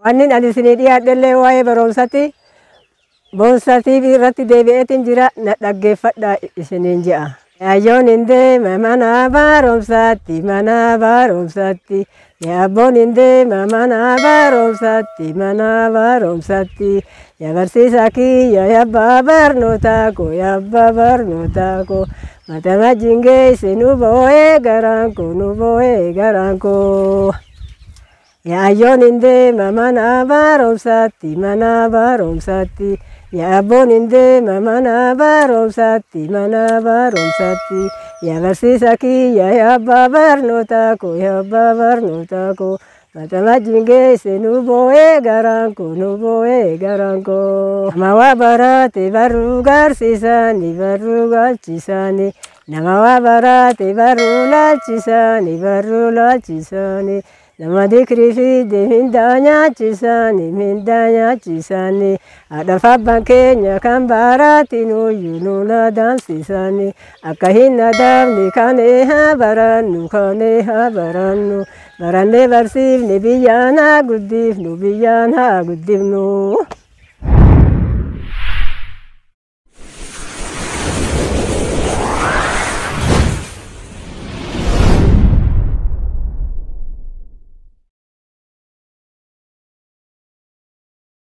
Wanni ani isinii dhiyaadhellee waa'ee barumsati. Boonsatii fi irratti deebi'eetiin jira na dhaggeeffadhaa isiniin je'a. Yaayyoon hin deema mana barumsaatti mana barumsaatti. Yaabboon hin deema mana barumsaatti mana barumsaatti. Yaa barsiisaa kiyya yabbaa barnootaa koo yabbaa barnootaa koo. Mata wajjin geesse nu boo'ee garaan koo nu boo'ee garaan koo. Yaayyoon hin deema mana barumsaatti mana barumsaatti. Yaabboon hin deema mana barumsaatti mana barumsaatti. Yaa barsiisaa kiyya yabbaa barnootaa koo yabbaa barnootaa koo. Mata wajjin geesse nu boo'ee garaan koo nu boo'ee garaan koo. Nama waa barate barruu garsiisani barruu galchisani. Nama waa barate barruu laalchisani barruu laalchisani. Nama dikrii fide mindaa nyaachisani. Haadhaaf abbaan keenya kan baratinuyyuu nu adamsisani. Akka hin adamne kanee haa barannu kanee haa barannu. Barannee barsiifne biyyaan haa guddifnu biyyaan haa guddifnu.